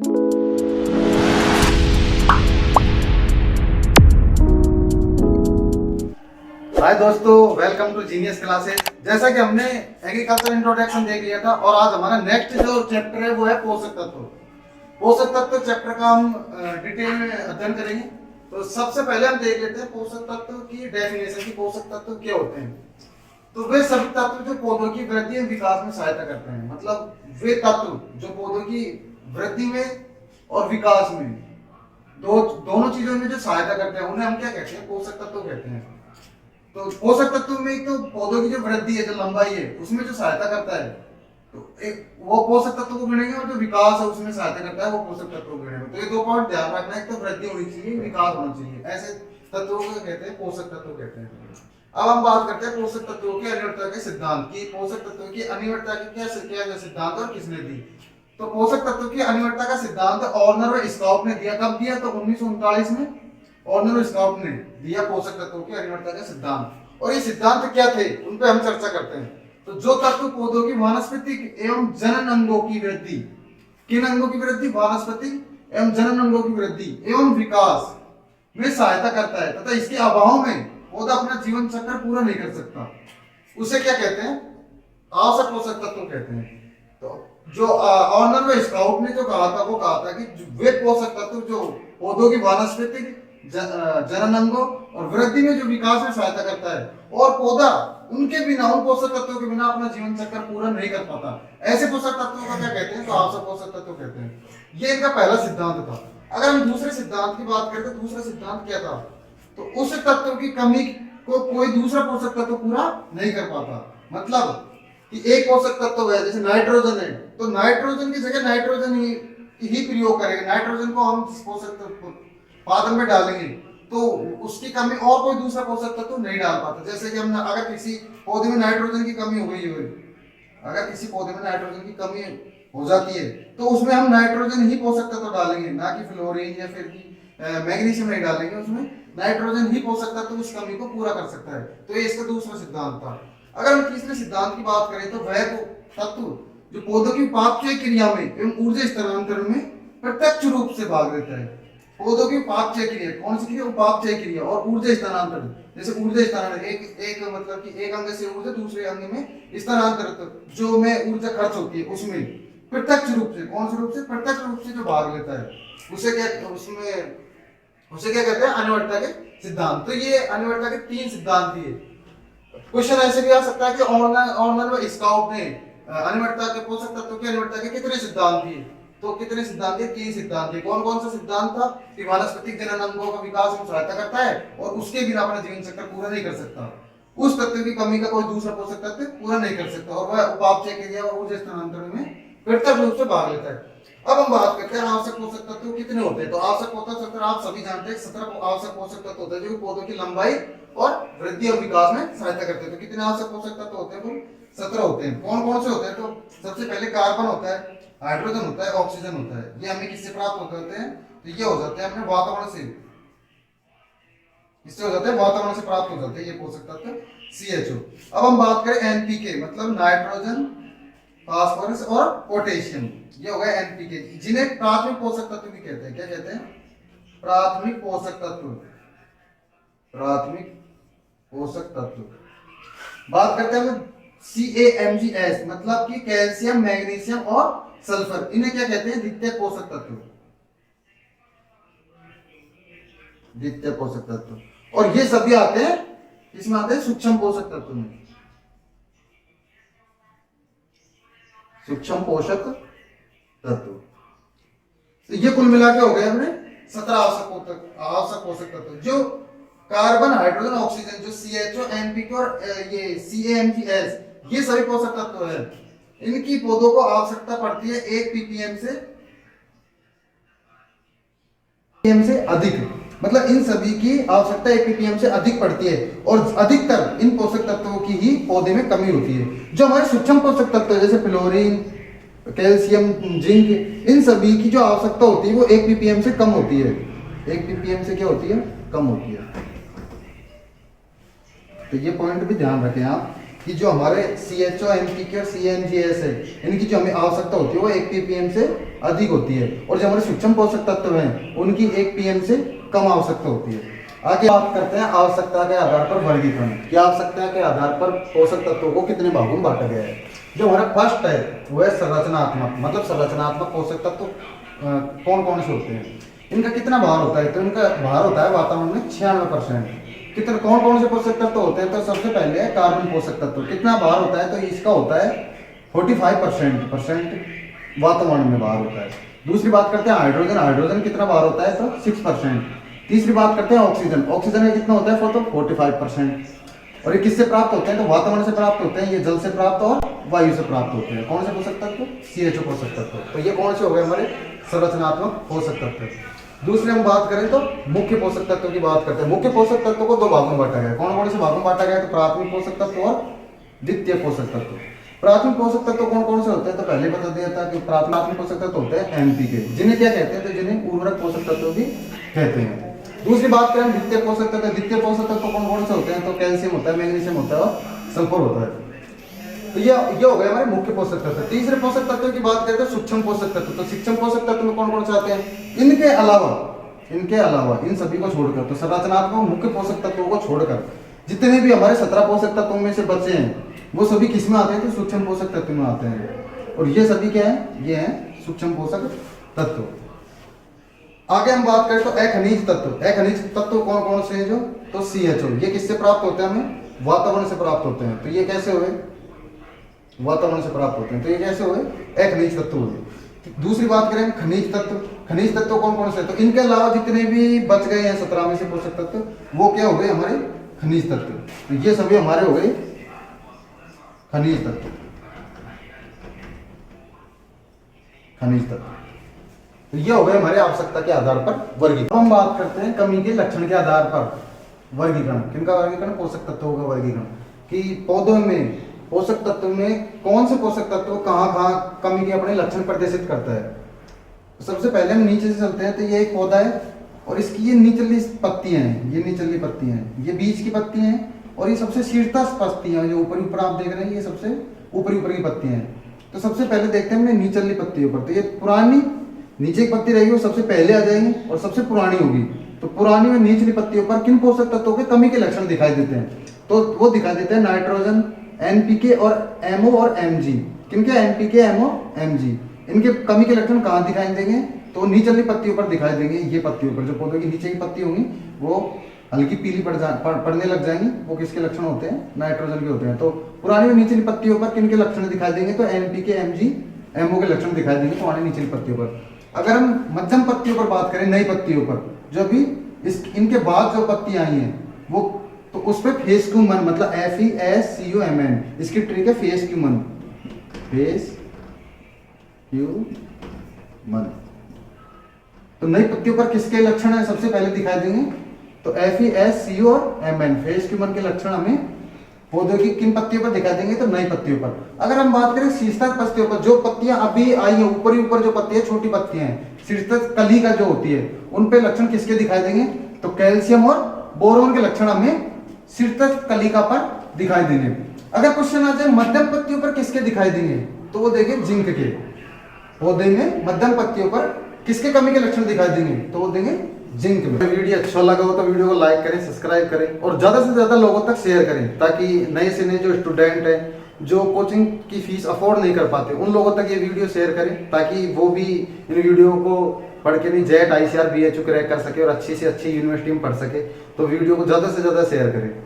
हाय दोस्तों, welcome to genius classes. जैसा कि हमने एग्रीकल्चर इंट्रोडक्शन देख लिया था और आज हमारा नेक्स्ट जो चैप्टर है वो है पोषक तत्व। पोषक तत्व चैप्टर का हम डिटेल में अध्ययन करेंगे। तो सबसे पहले हम देख लेते हैं पोषक तत्व की डेफिनेशन की। पोषक तत्व क्या होते हैं? तो वे सभी तत्व जो पौधों की वृद्धि और विकास में सहायता करते हैं, मतलब वे तत्व जो पौधों की वृद्धि में और विकास में दोनों चीजों में जो सहायता करते हैं उन्हें हम क्या कहते हैं? पोषक तत्व कहते हैं। तो पोषक तत्व में तो पौधों की जो वृद्धि है, जो लंबाई है, उसमें जो सहायता करता है तो एक वो पोषक तत्व को गिनेंगे, और जो विकास है उसमें सहायता करता है वो पोषक तत्व को गिनेंगे। तो ये दो पॉइंट ध्यान रखना है, एक तो वृद्धि होनी चाहिए, विकास होना चाहिए। ऐसे तत्वों को कहते हैं पोषक तत्व कहते हैं। अब हम बात करते हैं पोषक तत्वों के अनिवार्यता के सिद्धांत की। पोषक तत्वों की अनिवार्यता की क्या सिद्धांत और किसने दी? तो पोषक तत्व की अनिवार्यता का सिद्धांत ऑर्नर और स्काउट ने दिया। कब दिया? तो 1939 में ऑर्नर और स्काउट ने दिया पोषक तत्वों की अनिवार्यता का सिद्धांत। और ये सिद्धांत क्या थे उन पे हम चर्चा करते हैं। तो जो तत्व पौधों की वानस्पतिक एवं जनन अंगों की वृद्धि, किन अंगों की वृद्धि? वानस्पतिक एवं जनन अंगों की वृद्धि एवं विकास में सहायता करता है तथा इसके अभाव में पौधा अपना जीवन चक्र पूरा नहीं कर सकता, उसे क्या कहते हैं? आवश्यक पोषक तत्व कहते हैं। तो जो ऑर्नर व स्काउट ने जो कहा था वो कहा था कि वे पोषक तत्व जो पौधों की वानस्पतिक जनन अंगों और वृद्धि में जो विकास में सहायता करता है, और पौधा उनके बिना, उन पोषक तत्वों के बिना अपना जीवन चक्र पूरा नहीं कर पाता, ऐसे पोषक तत्वों को क्या कहते हैं? तो आवश्यक पोषक तत्व कहते हैं। ये इनका पहला सिद्धांत था। अगर हम दूसरे सिद्धांत की बात करें तो दूसरा सिद्धांत क्या था? तो उस तत्व की कमी को कोई दूसरा पोषक तत्व पूरा नहीं कर पाता। मतलब कि एक पोषक तत्व है, जैसे नाइट्रोजन है, तो नाइट्रोजन की जगह नाइट्रोजन ही प्रयोग करेंगे। नाइट्रोजन को हम पोषक तत्व पादप में डालेंगे तो उसकी कमी और कोई दूसरा पोषक तत्व नहीं डाल पाता। जैसे कि हमने अगर किसी पौधे में नाइट्रोजन की कमी हो गई है, अगर किसी पौधे में नाइट्रोजन की कमी हो जाती है तो उसमें हम नाइट्रोजन ही पोषक तत्व डालेंगे, ना कि फ्लोरीन या फिर मैग्नीशियम नहीं डालेंगे। उसमें नाइट्रोजन ही पोषक तत्व उस कमी को पूरा कर सकता है। तो ये इसका दूसरा सिद्धांत था। अगर हम तीसरे सिद्धांत की बात करें तो वह तत्व जो पौधों की उपापचय क्रिया में एवं ऊर्जा स्थानांतरण में प्रत्यक्ष रूप से भाग लेता है। पौधों की उपापचय क्रिया, कौन सी क्रिया? उपापचय क्रिया और ऊर्जा स्थानांतरण। जैसे ऊर्जा स्थानांतरण एक मतलब कि एक अंग से ऊर्जा दूसरे अंग में स्थानांतरित जो में ऊर्जा खर्च होती है उसमें प्रत्यक्ष रूप से, कौन से रूप से? प्रत्यक्ष रूप से जो भाग लेता है उसे क्या कहते हैं? अनिवार्यता के सिद्धांत। तो ये अनिवार्यता के तीन सिद्धांत दिए। क्वेश्चन ऐसे भी आ सकता है कि ऑर्नर व स्काउट ने अनिवार्यता के पोषक तत्व की अनिवार्यता के कितने सिद्धांत दिए? तो कितने सिद्धांत दिए? 3 सिद्धांत दिए। कौन कौन सा सिद्धांत था? कि वानस्पतिक जनन अंगों का विकास में सहायता करता है और उसके बिना अपना जीवन चक्र पूरा नहीं कर सकता। उस तत्व की कमी का कोई दूसरा पोषक तत्व पूरा नहीं कर सकता, और वह उपापचय क्रिया और ऊर्जा स्थानांतरण में प्रत्यक्ष रूप से भाग लेता है। अब हम बात करते हैं आवश्यक पोषक तत्व कितने होते हैं। तो आवश्यक पोषक तत्व आप सभी जानते हैं 17 आवश्यक पोषक तत्व होते हैं जो पौधों की लंबाई और वृद्धि और विकास में सहायता करते हैं। तो कितने आवश्यक पोषक तत्व होते हैं? कुल 17 होते हैं। कौन कौन से होते हैं? तो सबसे पहले कार्बन होता है, हाइड्रोजन होता है, ऑक्सीजन होता है। ये हमें किससे प्राप्त होते हैं? तो ये हो जाते हैं अपने वातावरण से। इससे हो जाते हैं वातावरण से प्राप्त हो जाते हैं ये पोषक तत्व CHO। अब हम बात करें NPK, मतलब नाइट्रोजन, फास्फोरस और पोटेशियम। ये हो गया NPK, जिन्हें प्राथमिक पोषक तत्व भी कहते हैं। क्या कहते हैं? प्राथमिक पोषक तत्व। प्राथमिक पोषक तत्व। बात करते हैं हम CAMGS, मतलब कि कैल्शियम, मैग्नीशियम और सल्फर। इन्हें क्या कहते हैं? द्वितीय पोषक तत्व। द्वितीय पोषक तत्व। और ये सभी आते हैं, इसमें आते हैं सूक्ष्म पोषक तत्व में। सूक्ष्म पोषक तत्व। तो ये कुल मिला के हो गए अपने 17 आवश्यक पोषक तत्व। जो कार्बन, हाइड्रोजन, ऑक्सीजन, जो CHO, NPK और ये CAMGS, ये सभी पोषक तत्व है। इनकी पौधों को आवश्यकता पड़ती है 1 ppm से अधिक, मतलब इन सभी की आवश्यकता 1 ppm से अधिक पड़ती है, और अधिकतर इन पोषक तत्वों की ही पौधे में कमी होती है। जो हमारे सूक्ष्म पोषक तत्व है, जैसे फ्लोरीन, कैल्शियम, जिंक, इन सभी की जो आवश्यकता होती है वो 1 ppm से कम होती है। 1 ppm से क्या होती है? कम होती है। तो ये पॉइंट भी ध्यान रखें आप कि जो हमारे CHO, NPK और CNGS है, इनकी जो हमें आवश्यकता होती है वो 1 ppm से अधिक होती है, और जो हमारे सूक्ष्म पोषक तत्व हैं उनकी 1 pm से कम आवश्यकता होती है। आगे बात करते हैं आवश्यकता के आधार पर वर्गीकरण। कि आवश्यकता के आधार पर पोषक तत्वों को कितने भागों में बांटा गया है। जो हमारा फर्स्ट है वो है संरचनात्मक, मतलब संरचनात्मक पोषक तत्व कौन कौन से होते हैं, इनका कितना भार होता है। तो इनका भार होता है वातावरण में 96%। कितने कौन कौन से पोषक तत्व होते हैं, तो सबसे पहले है कार्बन पोषक तत्व। कितना भार होता है, तो इसका होता है 45% वातावरण में भार होता है। दूसरी बात करते हैं हाइड्रोजन। हाइड्रोजन कितना भार होता है, तो 6%। तीसरी बात करते हैं ऑक्सीजन। ऑक्सीजन में कितना होता है, तो 45%। और ये किससे प्राप्त होते हैं, तो वातावरण से प्राप्त होते हैं, ये जल से प्राप्त और वायु से प्राप्त होते हैं। कौन से पोषक तत्व, CHO पोषक तत्व। तो ये कौन से हो गए हमारे संरचनात्मक पोषक तत्व। दूसरे हम बात करें तो मुख्य पोषक तत्व की बात करते हैं। मुख्य पोषक तत्व को 2 भागों में बांटा गया है। कौन कौन से भागों में बांटा गया है, तो प्राथमिक पोषक तत्व और द्वितीय पोषक तत्व। प्राथमिक पोषक तत्व कौन कौन से होते हैं, तो पहले बता दिया था कि प्राथमिक पोषक तत्व होते हैं NPK, जिन्हें क्या कहते हैं, तो जिन्हें उर्वरक पोषक तत्व भी कहते हैं। दूसरी बात करें द्वितीय पोषक तत्व। द्वितीय पोषक तत्व कौन कौन से होते हैं, तो कैल्शियम होता है, मैग्नीशियम होता है और सल्फर होता है। तो ये हो गए हमारे मुख्य पोषक तत्व। तीसरे पोषक तत्व की बात करते हैं सूक्ष्म पोषक तत्व। तो सूक्ष्म पोषक तत्व में कौन कौन से आते हैं, इनके अलावा इन सभी को छोड़कर, तो संरचनात्मक मुख्य पोषक तत्वों को छोड़कर जितने भी हमारे 17 पोषक तत्वों में से बचे हैं वो सभी किस में आते हैं, तो सूक्ष्म पोषक तत्व में आते हैं। और ये सभी क्या है, ये है सूक्ष्म पोषक तत्व। आगे हम बात करें तो अखनिज तत्व। अखनिज तत्व कौन कौन से हैं, जो तो CHO। ये किससे प्राप्त होते हैं, हमें वातावरण से प्राप्त होते हैं। तो ये कैसे हुए, वातावरण से प्राप्त होते हैं। तो ये कैसे हुए, अखनिज तत्व हुए। दूसरी बात करें खनिज तत्व। खनिज तत्व कौन कौन से, तो इनके अलावा जितने भी बच गए हैं 17 में से पोषक तत्व, वो क्या हो गए, हमारे खनिज तत्व। तो ये सभी हमारे हो गए खनिज तत्व। खनिज तत्व तो ये हो गए हमारे आवश्यकता के आधार पर वर्गीकरण। हम बात करते हैं कमी के लक्षण के आधार पर वर्गीकरण। किनका वर्गीकरण, पोषक तत्वों का वर्गीकरण। कि पौधों में पोषक तत्व में कौन से पोषक तत्व कहाँ कमी के अपने लक्षण प्रदर्शित करता है। सबसे पहले हम नीचे से चलते हैं। तो ये एक पौधा है और इसकी ये निचली पत्तियां हैं, ये निचली पत्तियां हैं, ये बीच की पत्तियां हैं, और ये सबसे शीर्षस्थ पत्तियां जो ऊपर आप देख रहे हैं, ये सबसे ऊपर की पत्तियां हैं। तो सबसे पहले देखते हैं निचली पत्तियों पर। तो ये पुरानी नीचे की पत्ती रहेगी वो सबसे पहले आ जाएंगी और सबसे पुरानी होगी। तो पुरानी और निचली पत्तियों पर किन पोषक तत्वों के कमी के लक्षण दिखाई देते हैं, तो वो दिखाई देते हैं नाइट्रोजन, NPK और MO और Mg। किनके, NPK, MO, Mg। इनके कमी के लक्षण कहाँ दिखाई देंगे, तो निचली पत्तियों पर दिखाई देंगे। ये पत्तियों पर जो पौधों की नीचे की पत्ती होंगी वो हल्की पीली पड़ने लग जाएंगी। वो किसके लक्षण होते हैं, नाइट्रोजन के होते हैं। तो पुरानी और निचली पत्तियों पर किनके लक्षण दिखाई देंगे, तो NPK, Mg, MO के लक्षण दिखाई देंगे पुरानी निचली पत्तियों पर। अगर हम मध्यम पत्तियों पर बात करें, नई पत्तियों पर, जो भी इनके बाद जो पत्तियां आई हैं वो, तो उस पर फेस क्यूमन, मतलब FESCUMN, इसकी ट्रिक है फेस क्यूमन। तो नई पत्तियों पर किसके लक्षण है सबसे पहले दिखाई देंगे, तो FESCU और MN, फेस क्यूमन के लक्षण हमें पौधों की किन पत्तियों पर दिखाई देंगे, तो नई पत्तियों पर। अगर हम बात करें शीर्षस्थ पत्तियों पर, जो पत्तियां अभी आई हैं ऊपर जो पत्तियां छोटी पत्तियां हैं, शीर्षस्थ कली का जो होती है, उन पे लक्षण किसके दिखाई देंगे, तो कैल्शियम और बोरोन के लक्षण हमें शीर्षस्थ कलिका पर दिखाई देंगे। अगर क्वेश्चन आ जाए मध्यम पत्तियों पर किसके दिखाई देंगे, तो वो देंगे जिंक के। पौधे में मध्यम पत्तियों पर किसके कमी के लक्षण दिखाई देंगे, तो वो देंगे जिंक में। वीडियो अच्छा लगा हो तो वीडियो को लाइक करें, सब्सक्राइब करें और ज्यादा से ज्यादा लोगों तक शेयर करें, ताकि नए से नए जो स्टूडेंट हैं, जो कोचिंग की फीस अफोर्ड नहीं कर पाते, उन लोगों तक ये वीडियो शेयर करें, ताकि वो भी इन वीडियो को पढ़ के नहीं जेट ICR BHU क्रैक कर सके और अच्छी से अच्छी यूनिवर्सिटी में पढ़ सके। तो वीडियो को ज्यादा से ज्यादा शेयर करें।